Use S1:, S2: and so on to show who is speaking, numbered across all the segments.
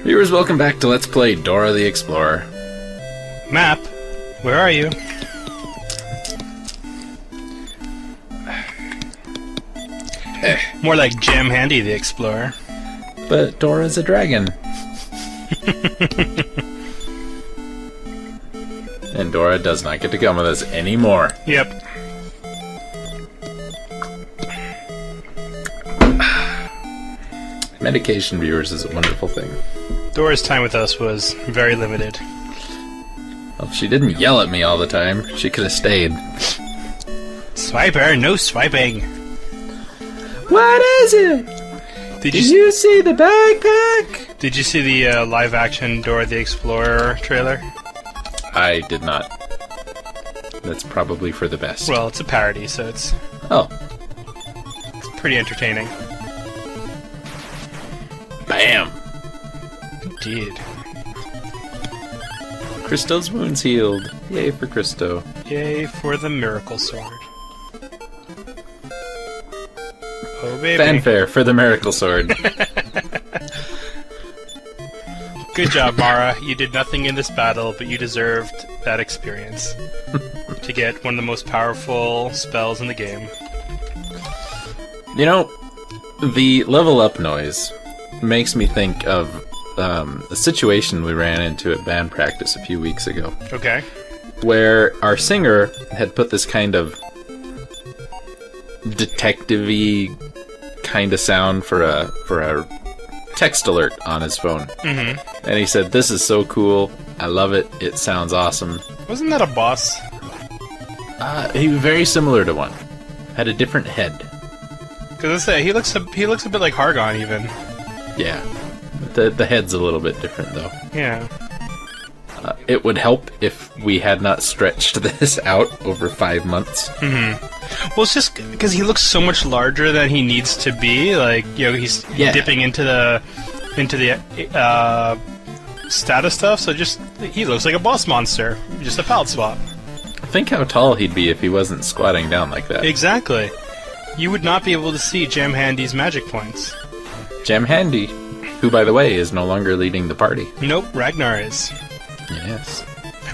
S1: Viewers, welcome back to Let's Play Dora the Explorer.
S2: Map, where are you? More like Jam Handy the Explorer.
S1: But Dora's a dragon. And Dora does not get to come with us anymore.
S2: Yep.
S1: Medication, viewers, is a wonderful thing.
S2: Dora's time with us was very limited.
S1: Well, if she didn't yell at me all the time, she could have stayed.
S2: Swiper, no swiping.
S1: What is it?
S2: Did
S1: you see the backpack?
S2: Did you see the live-action Dora the Explorer trailer?
S1: I did not. That's probably for the best.
S2: Well, it's a parody, so it's
S1: Oh.
S2: pretty entertaining.
S1: Bam!
S2: Indeed.
S1: Christo's wound's healed. Yay for Christo.
S2: Yay for the miracle sword. Oh, baby.
S1: Fanfare for the miracle sword.
S2: Good job, Mara. You did nothing in this battle, but you deserved that experience. To get one of the most powerful spells in the game.
S1: You know, the level up noise makes me think of a situation we ran into at band practice a few weeks ago.
S2: Okay.
S1: Where our singer had put this kind of detective-y kind of sound for a text alert on his phone.
S2: Mm-hmm.
S1: And he said, "This is so cool. I love it. It sounds awesome."
S2: Wasn't that a boss?
S1: He was very similar to one. Had a different head.
S2: Because he looks a bit like Hargon even.
S1: Yeah. The head's a little bit different though.
S2: Yeah.
S1: It would help if we had not stretched this out over 5 months.
S2: Mm-hmm. Well, it's just because he looks so much larger than he needs to be. Like, you know, he's dipping into the status stuff. So he looks like a boss monster. Just a palette swap.
S1: Think how tall he'd be if he wasn't squatting down like that.
S2: Exactly. You would not be able to see Jam Handy's magic points.
S1: Jam Handy, who by the way is no longer leading the party.
S2: Nope, Ragnar is.
S1: Yes.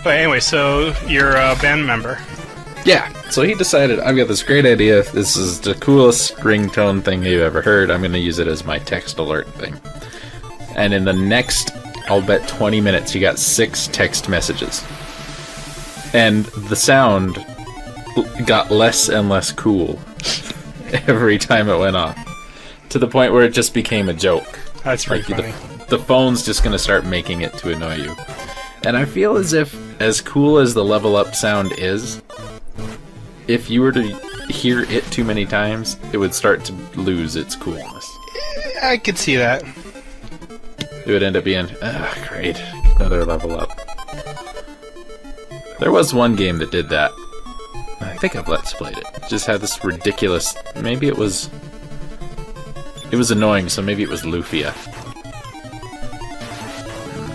S2: But anyway, so you're a band member.
S1: Yeah, so he decided, I've got this great idea. This is the coolest ringtone thing you've ever heard. I'm going to use it as my text alert thing. And in the next, I'll bet 20 minutes, he got 6 text messages. And the sound got less and less cool every time it went off. To the point where it just became a joke.
S2: That's pretty funny.
S1: The phone's just going to start making it to annoy you. And I feel as if, as cool as the level up sound is, if you were to hear it too many times, it would start to lose its coolness.
S2: I could see that.
S1: It would end up being, great, another level up. There was one game that did that. I think I've Let's Played it. It just had this ridiculous, maybe it was annoying, so maybe it was Lufia.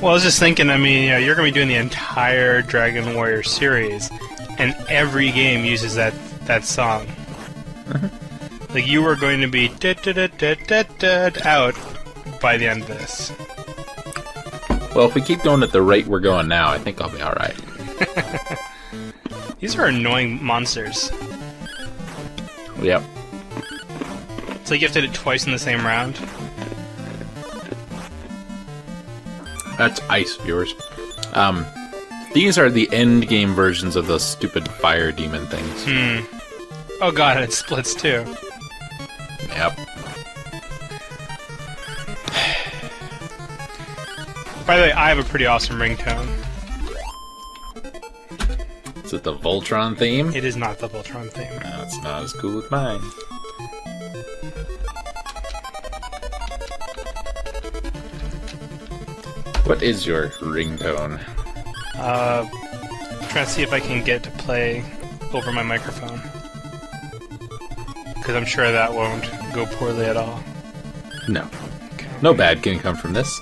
S2: Well, I was just thinking, I mean, you know, you're going to be doing the entire Dragon Warrior series, and every game uses that song. Mm-hmm. Like, you are going to be out by the end of this.
S1: Well, if we keep going at the rate we're going now, I think I'll be alright.
S2: These are annoying monsters.
S1: Yep.
S2: It's like you have to do it twice in the same round.
S1: That's ice, viewers. These are the end game versions of those stupid fire demon things.
S2: Oh god, it splits too.
S1: Yep.
S2: By the way, I have a pretty awesome ringtone.
S1: Is it the Voltron theme?
S2: It is not the Voltron theme.
S1: No, it's not as cool as mine. What is your ringtone?
S2: Trying to see if I can get to play over my microphone. Because I'm sure that won't go poorly at all.
S1: No.
S2: Okay.
S1: No bad can come from this.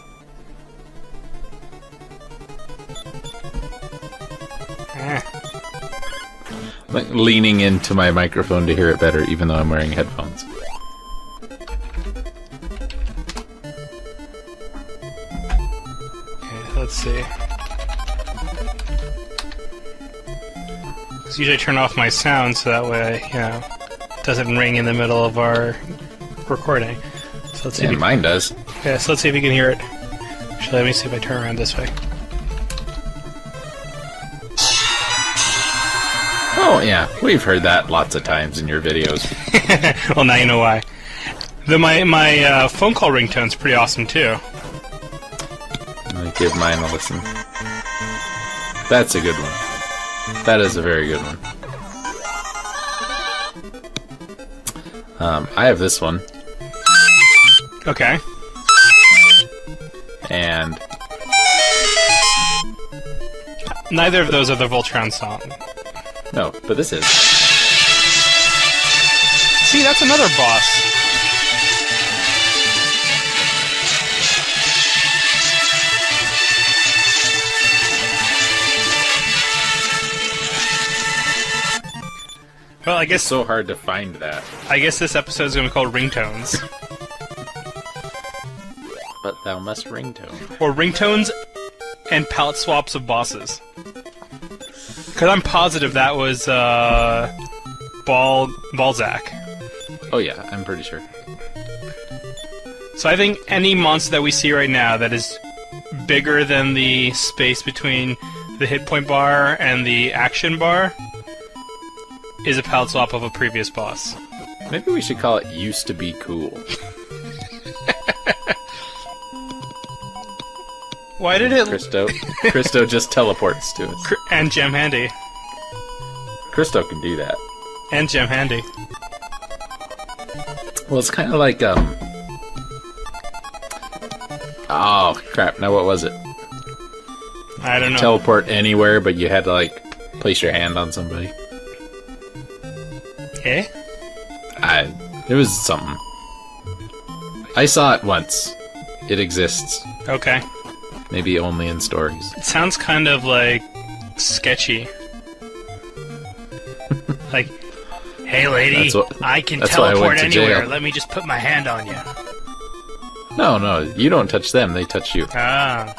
S1: Like leaning into my microphone to hear it better, even though I'm wearing headphones.
S2: let's see. So usually I turn off my sound so that way, it doesn't ring in the middle of our recording. So let's see.
S1: Yeah, mine does.
S2: Yeah, so let's see if you can hear it. Actually, let me see if I turn around this way.
S1: Oh, yeah. We've heard that lots of times in your videos.
S2: Well, now you know why. My phone call ringtone's pretty awesome, too.
S1: Let me give mine a listen. That's a good one. That is a very good one. I have this one.
S2: Okay.
S1: And
S2: neither of those are the Voltron song.
S1: no, but this is.
S2: See, that's another boss. Well, I guess
S1: It's so hard to find that.
S2: I guess this episode is going to be called Ringtones.
S1: But thou must ringtone.
S2: Or Ringtones and palette swaps of bosses. Because I'm positive that was Balzac.
S1: Oh yeah, I'm pretty sure.
S2: So I think any monster that we see right now that is bigger than the space between the hit point bar and the action bar is a palette swap of a previous boss.
S1: Maybe we should call it used to be cool.
S2: Why did it...
S1: Christo just teleports to us.
S2: And Gem Handy.
S1: Christo can do that.
S2: And Gem Handy.
S1: Well, it's kind of like, oh, crap. Now what was it?
S2: I don't know.
S1: Teleport anywhere, but you had to, like, place your hand on somebody.
S2: Eh?
S1: It was something. I saw it once. It exists.
S2: Okay.
S1: Maybe only in stories.
S2: It sounds kind of, like, sketchy. Like, hey lady, I can teleport anywhere. Let me just put my hand on you.
S1: No, you don't touch them. They touch you.
S2: Ah.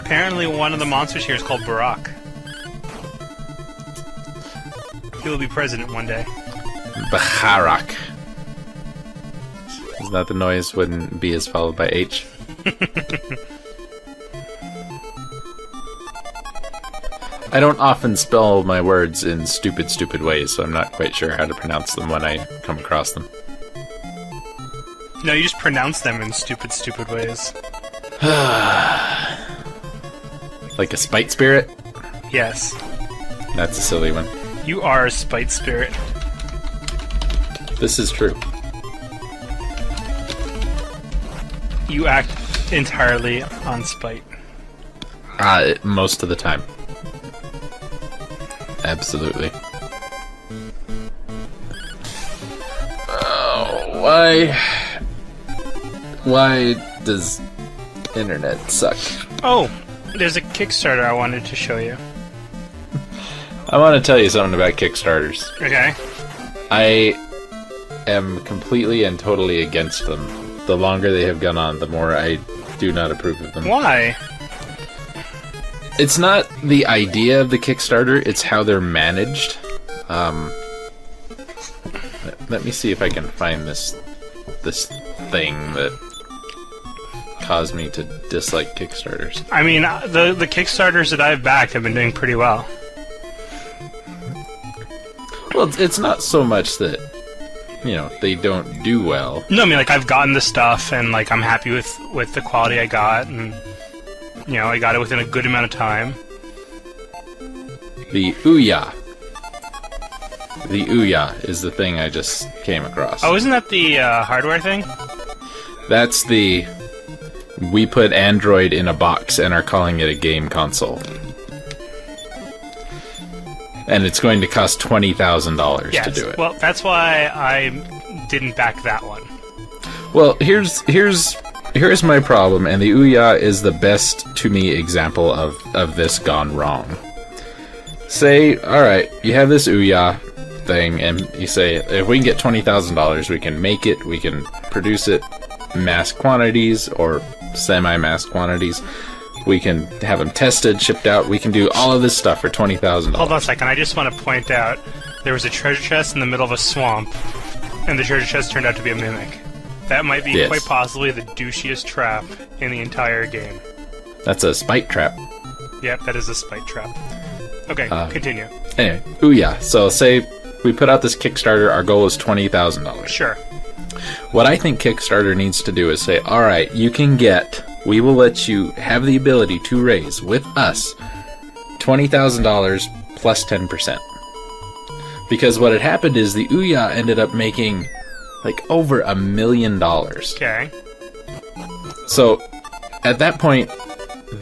S2: Apparently one of the monsters here is called Barack. He will be president one day.
S1: Baharak. Is that the noise when B is followed by H? I don't often spell my words in stupid ways, so I'm not quite sure how to pronounce them when I come across them.
S2: No, you just pronounce them in stupid ways.
S1: Like a spite spirit?
S2: Yes.
S1: That's a silly one.
S2: You are a spite spirit.
S1: This is true.
S2: You act entirely on spite.
S1: Most of the time. Absolutely. Oh, why does internet suck?
S2: Oh, there's a Kickstarter I wanted to show you.
S1: I want to tell you something about Kickstarters.
S2: Okay.
S1: I am completely and totally against them. The longer they have gone on, the more I do not approve of them.
S2: Why?
S1: It's not the idea of the Kickstarter, it's how they're managed. Let me see if I can find this thing that caused me to dislike Kickstarters.
S2: I mean, the Kickstarters that I've backed have been doing pretty well.
S1: Well, it's not so much that, they don't do well.
S2: No, I mean, like, I've gotten the stuff, and, like, I'm happy with the quality I got, and, I got it within a good amount of time.
S1: The Ouya. The Ouya is the thing I just came across.
S2: Oh, isn't that the hardware thing?
S1: That's the... We put Android in a box and are calling it a game console. And it's going to cost $20,000 to do it.
S2: Well, that's why I didn't back that one.
S1: Well, here's my problem, and the Ouya is the best, to me, example of this gone wrong. Say, alright, you have this Ouya, thing, and you say, if we can get $20,000, we can make it, we can produce it mass quantities or semi-mass quantities. We can have them tested, shipped out. We can do all of this stuff for $20,000.
S2: Hold on a second. I just want to point out there was a treasure chest in the middle of a swamp, and the treasure chest turned out to be a mimic. That might be quite possibly the douchiest trap in the entire game.
S1: That's a spite trap.
S2: Yep, that is a spite trap. Okay, continue.
S1: Anyway, Ouya. So say we put out this Kickstarter. Our goal is $20,000.
S2: Sure.
S1: What I think Kickstarter needs to do is say, all right, we will let you have the ability to raise with us $20,000 plus 10%. Because what had happened is the Ouya ended up making like over $1 million.
S2: Okay.
S1: So at that point,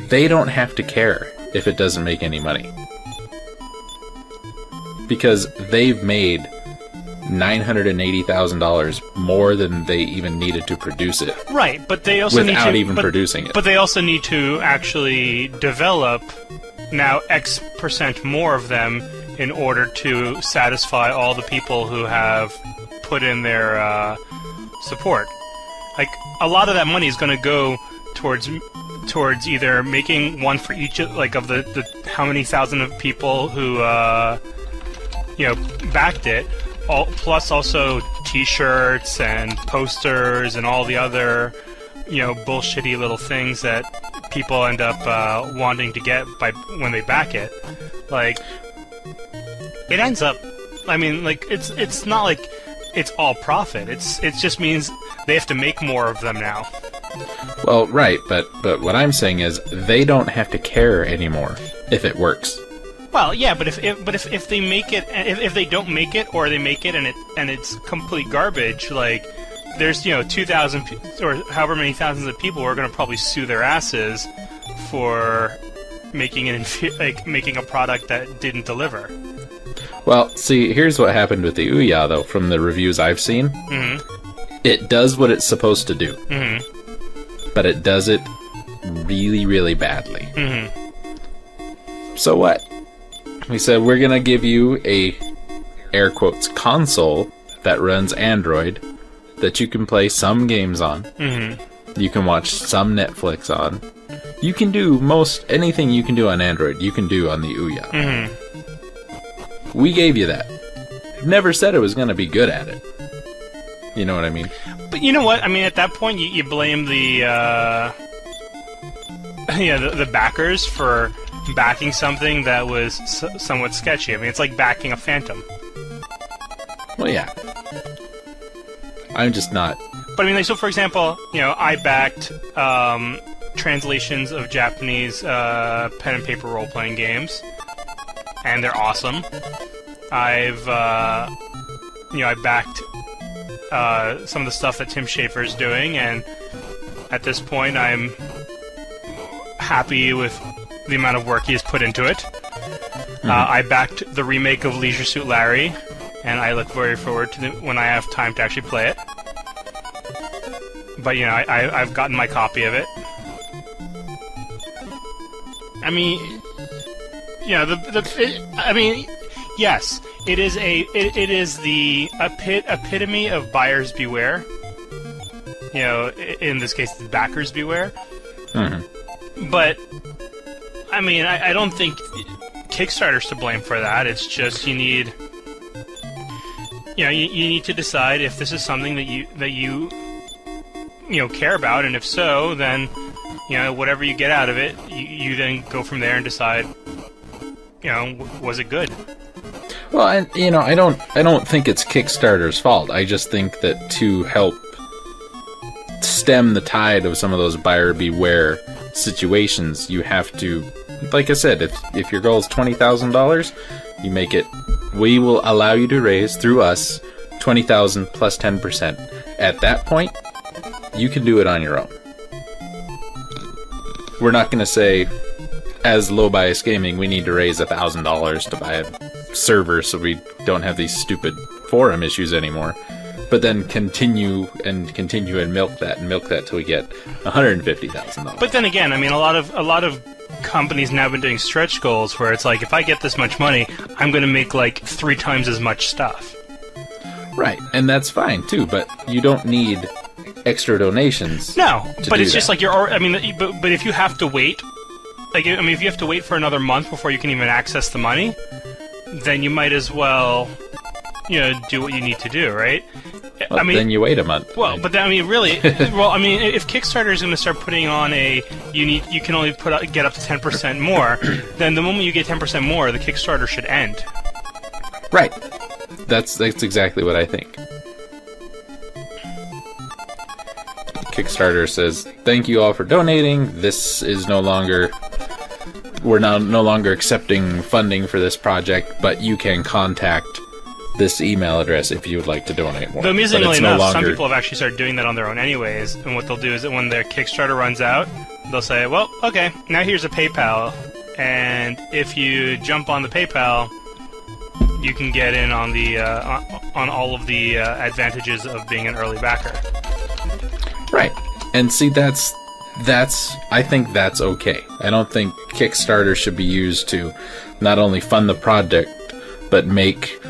S1: they don't have to care if it doesn't make any money. Because they've made $980,000 more than they even needed to produce it.
S2: Right, but they also
S1: without even producing it.
S2: But they also need to actually develop now X percent more of them in order to satisfy all the people who have put in their support. Like, a lot of that money is going to go towards either making one for each of the how many thousand of people who backed it, plus also T-shirts and posters and all the other bullshitty little things that people end up wanting to get when they back it. Like, it ends up, I mean, like, it's not like it's all profit. It just means they have to make more of them now.
S1: Well, right, but what I'm saying is they don't have to care anymore if it works.
S2: Well, yeah, but if they make it, if they don't make it, or they make it and it's complete garbage, like, there's 2,000 or however many thousands of people who are going to probably sue their asses for making a product that didn't deliver.
S1: Well, see, here's what happened with the Ouya, though, from the reviews I've seen.
S2: Mm-hmm.
S1: It does what it's supposed to do.
S2: Mm-hmm.
S1: But it does it really, really badly.
S2: Mm-hmm.
S1: So what? We said we're going to give you a, air quotes, console that runs Android that you can play some games on.
S2: Mm-hmm.
S1: You can watch some Netflix on. You can do most anything you can do on Android, you can do on the Ouya.
S2: Mm-hmm.
S1: We gave you that. Never said it was going to be good at it. You know what I mean?
S2: But you know what? I mean, at that point, you blame the backers for backing something that was somewhat sketchy. I mean, it's like backing a Phantom.
S1: Well, yeah. I'm just not.
S2: But I mean, like, so for example, I backed translations of Japanese pen and paper role-playing games, and they're awesome. I backed some of the stuff that Tim Schafer's doing, and at this point, I'm happy with the amount of work he has put into it. Mm-hmm. I backed the remake of Leisure Suit Larry, and I look very forward to when I have time to actually play it. But I've gotten my copy of it. I mean, yes, it is the epitome of buyers beware. In this case, backers beware.
S1: Mm-hmm.
S2: But I mean, I don't think Kickstarter's to blame for that. It's just you need to decide if this is something that you care about, and if so, then whatever you get out of it, you then go from there and decide, was it good?
S1: Well, I don't think it's Kickstarter's fault. I just think that to help stem the tide of some of those buyer beware situations, you have to, like I said, if your goal is $20,000, you make it. We will allow you to raise through us $20,000 plus 10%. At that point, you can do it on your own. We're not going to say, as Low Bias Gaming, we need to raise $1,000 to buy a server so we don't have these stupid forum issues anymore. But then continue and milk that till we get $150,000.
S2: But then again, I mean, a lot of companies now been doing stretch goals where it's like, if I get this much money, I'm going to make like 3 times as much stuff.
S1: Right, and that's fine too, but you don't need extra donations.
S2: No, but it's
S1: that.
S2: just like but if you have to wait, like, I mean, if you have to wait for another month before you can even access the money, then you might as well, do what you need to do, right?
S1: Well, I mean, then you wait a month.
S2: Well, but then, I mean, really, well, I mean, if Kickstarter is going to start putting on you can only get up to 10% more, then the moment you get 10% more, the Kickstarter should end.
S1: Right. That's exactly what I think. Kickstarter says, "Thank you all for donating. This is we're now no longer accepting funding for this project, but you can contact this email address if you would like to donate more."
S2: Though amusingly enough, some people have actually started doing that on their own anyways, and what they'll do is that when their Kickstarter runs out, they'll say, well, okay, now here's a PayPal, and if you jump on the PayPal, you can get in on the on all of the advantages of being an early backer.
S1: Right. And see, I think that's okay. I don't think Kickstarter should be used to not only fund the project, but make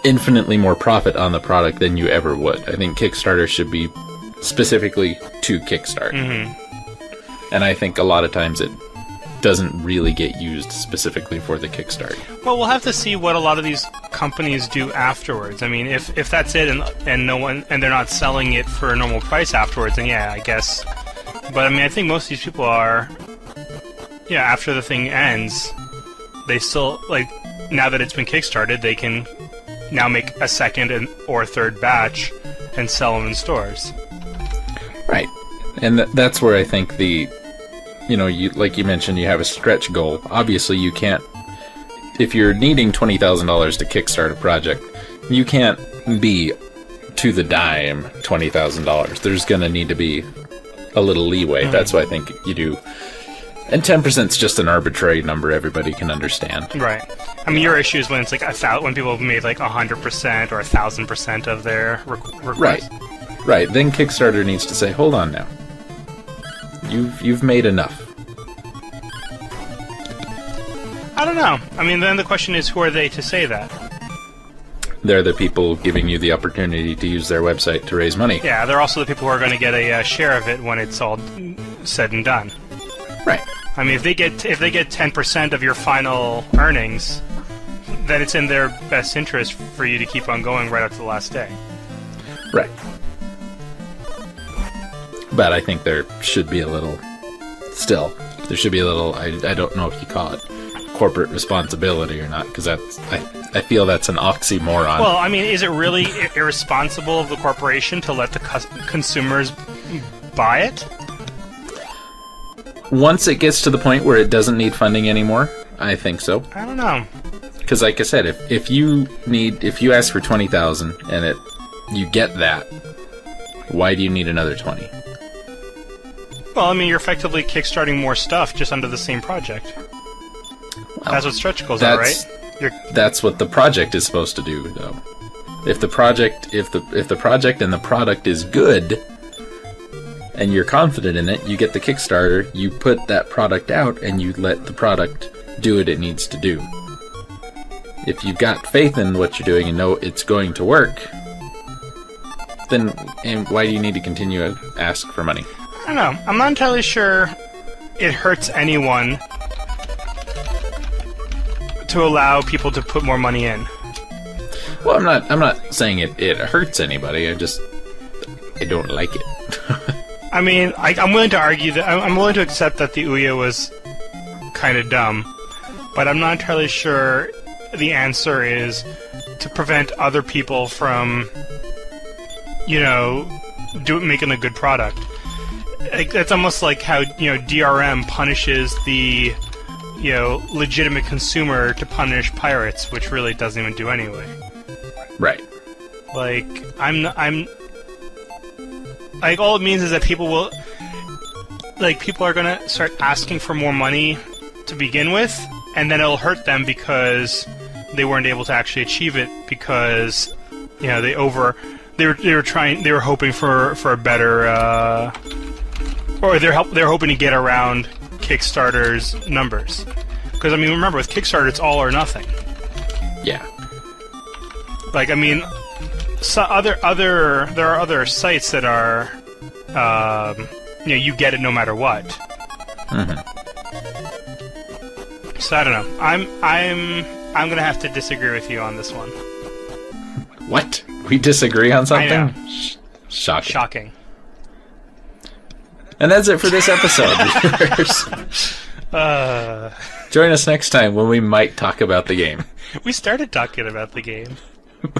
S1: infinitely more profit on the product than you ever would. I think Kickstarter should be specifically to kickstart. Mm-hmm. And I think a lot of times it doesn't really get used specifically for the Kickstart.
S2: Well, we'll have to see what a lot of these companies do afterwards. I mean, if that's it and they're not selling it for a normal price afterwards, then yeah, I guess. But I mean, I think most of these people are, after the thing ends, they still, like, now that it's been kickstarted, they can now make a second or third batch and sell them in stores.
S1: Right. And that's where I think like you mentioned, you have a stretch goal. Obviously, you can't, if you're needing $20,000 to kickstart a project, you can't be to the dime $20,000. There's going to need to be a little leeway. Mm-hmm. That's why I think you do. And 10% is just an arbitrary number everybody can understand.
S2: Right. I mean, your issue is when it's like when people have made like 100% or 1,000% of their request.
S1: Right. Then Kickstarter needs to say, hold on now. You've made enough.
S2: I don't know. I mean, then the question is, who are they to say that?
S1: They're the people giving you the opportunity to use their website to raise money.
S2: Yeah, they're also the people who are going to get a share of it when it's all said and done.
S1: Right.
S2: I mean, if they get 10% of your final earnings, then it's in their best interest for you to keep on going right up to the last day.
S1: Right. But I think there should be a little, I don't know if you call it corporate responsibility or not, because I feel that's an oxymoron.
S2: Well, I mean, is it really irresponsible of the corporation to let the consumers buy it?
S1: Once it gets to the point where it doesn't need funding anymore, I think so.
S2: I don't know.
S1: Because like I said, if you ask for $20,000 and you get that, why do you need another 20?
S2: Well, I mean, you're effectively kickstarting more stuff just under the same project. Well, that's what stretch goals are, right?
S1: That's what the project is supposed to do, though. If the project and the product is good, and you're confident in it, you get the Kickstarter, you put that product out, and you let the product do what it needs to do. If you've got faith in what you're doing and know it's going to work, then why do you need to continue to ask for money?
S2: I don't know. I'm not entirely sure it hurts anyone to allow people to put more money in.
S1: Well, I'm not saying it hurts anybody. I don't like it.
S2: I mean, I'm willing to argue that I'm willing to accept that the Ouya was kind of dumb, but I'm not entirely sure the answer is to prevent other people from, making a good product. It's almost like how DRM punishes the legitimate consumer to punish pirates, which really doesn't even do anyway.
S1: Right.
S2: Like I'm like, all it means is that people are gonna start asking for more money to begin with, and then it'll hurt them because they weren't able to actually achieve it because they were hoping for a better or they're hoping to get around Kickstarter's numbers. Because, I mean, remember, with Kickstarter, it's all or nothing.
S1: Yeah.
S2: Like, I mean, there are other sites that are, you get it no matter what.
S1: Mm-hmm.
S2: So I don't know. I'm gonna have to disagree with you on this one.
S1: What? We disagree on something?
S2: I know.
S1: Shocking.
S2: Shocking.
S1: And that's it for this episode, viewers. Join us next time when we might talk about the game.
S2: We started talking about the game.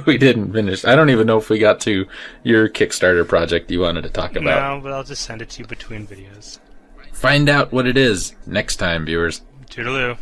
S1: We didn't finish. I don't even know if we got to your Kickstarter project you wanted to talk about.
S2: No, but I'll just send it to you between videos.
S1: Find out what it is next time, viewers.
S2: Toodaloo.